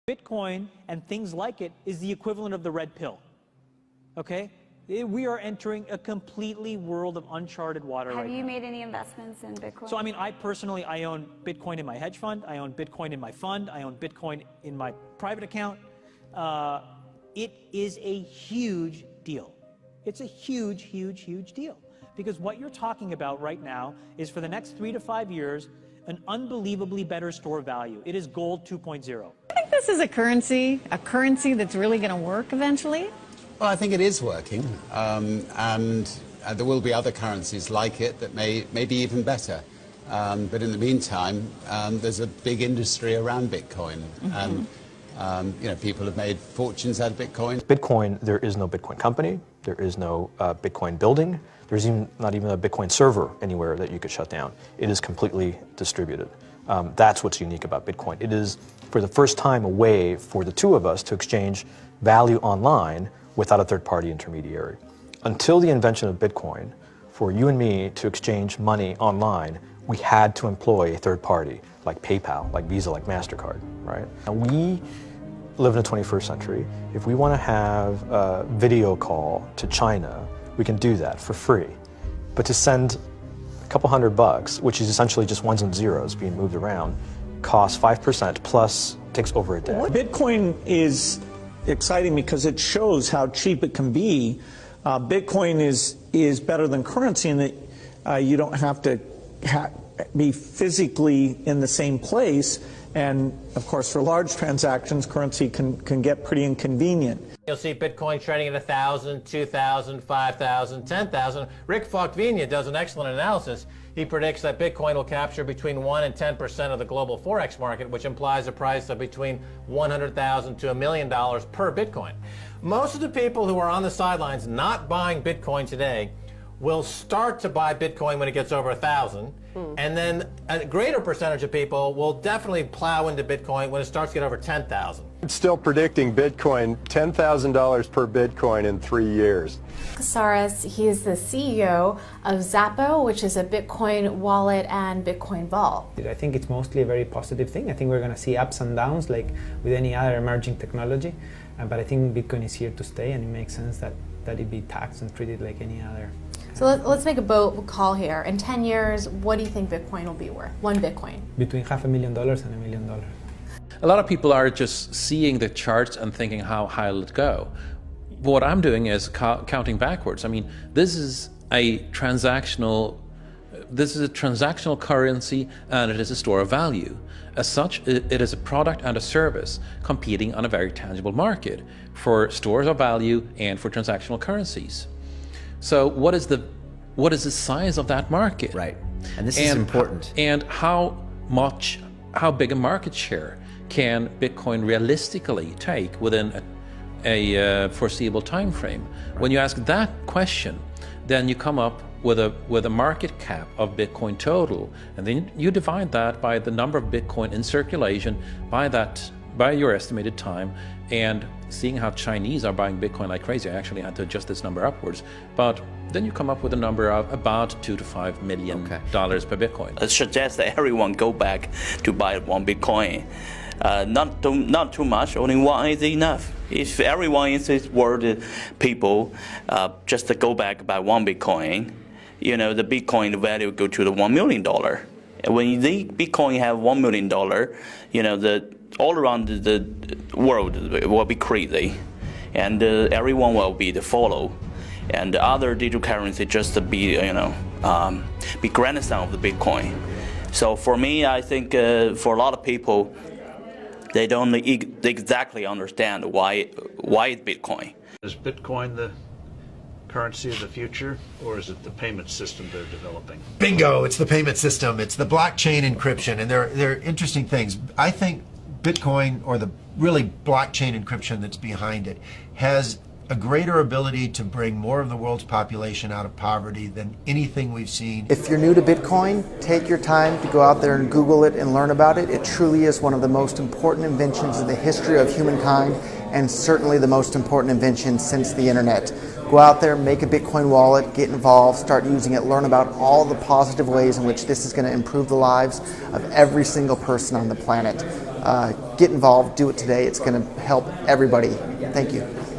Bitcoin and things like it is the equivalent of the red pill, okay? We are entering a completely world of uncharted water right now. Have you made any investments in Bitcoin? So, I mean, I personally own Bitcoin in my hedge fund. I own Bitcoin in my fund. I own Bitcoin in my private account. It is a huge deal. It's a huge, huge, huge deal. Because what you're talking about right now is for the next 3 to 5 years, an unbelievably better store value. It is gold 2.0. I think this is a currency that's really going to work eventually. Well, I think it is working, and there will be other currencies like it that may be even better. But in the meantime, there's a big industry around Bitcoin, and you know, people have made fortunes out of Bitcoin. Bitcoin, there is no Bitcoin company, there is no Bitcoin building, there's not even a Bitcoin server anywhere that you could shut down. It is completely distributed. That's what's unique about Bitcoin. It is, for the first time, a way for the two of us to exchange value online without a third-party intermediary. Until the invention of Bitcoin, for you and me to exchange money online, we had to employ a third party, like PayPal, like Visa, like MasterCard, right? And we live in the 21st century. If we want to have a video call to China, we can do that for free. But to send a couple $100, which is essentially just ones and zeros being moved around, costs 5% plus takes over a day. Bitcoin is exciting because it shows how cheap it can be. Bitcoin is better than currency in that you don't have to be physically in the same place. And of course, for large transactions, currency can get pretty inconvenient. You'll see Bitcoin trading at 1,000, 2,000, 5,000, 10,000. Rick Falkvinia does an excellent analysis. He predicts that Bitcoin will capture between 1 and 10% of the global Forex market, which implies a price of between $100,000 to $1 million per Bitcoin. Most of the people who are on the sidelines not buying Bitcoin today will start to buy Bitcoin when it gets over 1,000. And then a greater percentage of people will definitely plow into Bitcoin when it starts to get over 10,000. It's still predicting Bitcoin, $10,000 per Bitcoin in 3 years. Casares, he is the CEO of Zappo, which is a Bitcoin wallet and Bitcoin vault. I think it's mostly a very positive thing. I think we're going to see ups and downs like with any other emerging technology. But I think Bitcoin is here to stay, and it makes sense that it be taxed and treated like any other. So let's make a bold call here. In 10 years, what do you think Bitcoin will be worth? One Bitcoin? Between $500,000 and $1 million. A lot of people are just seeing the charts and thinking, how high will it go? What I'm doing is counting backwards. I mean, this is a transactional currency, and it is a store of value. As such, it is a product and a service competing on a very tangible market for stores of value and for transactional currencies. So what is the size of that market? Right, and this is important. And how big a market share can Bitcoin realistically take within a foreseeable time frame? When you ask that question, then you come up with a market cap of Bitcoin total, and then you divide that by the number of Bitcoin in circulation by your estimated time, and seeing how Chinese are buying Bitcoin like crazy. I actually had to adjust this number upwards, but then you come up with a number of about $2 to $5 million per Bitcoin. I suggest that everyone go back to buy one Bitcoin. Not too much, only one is enough. If everyone in this world, people, just to go back buy one Bitcoin, you know, the Bitcoin value go to the $1 million. And when the Bitcoin have $1 million, you know, all around the world will be crazy, and everyone will be the follow, and the other digital currency just to be, you know, be grandson of the Bitcoin. So for me, I think for a lot of people, they don't exactly understand why it's Bitcoin. Is Bitcoin the currency of the future, or is it the payment system they're developing? Bingo! It's the payment system. It's the blockchain encryption, and they're interesting things. I think Bitcoin, or the really blockchain encryption that's behind it, has a greater ability to bring more of the world's population out of poverty than anything we've seen. If you're new to Bitcoin, take your time to go out there and Google it and learn about it. It truly is one of the most important inventions in the history of humankind, and certainly the most important invention since the internet. Go out there, make a Bitcoin wallet, get involved, start using it, learn about all the positive ways in which this is going to improve the lives of every single person on the planet. get involved, do it today. It's going to help everybody. Thank you.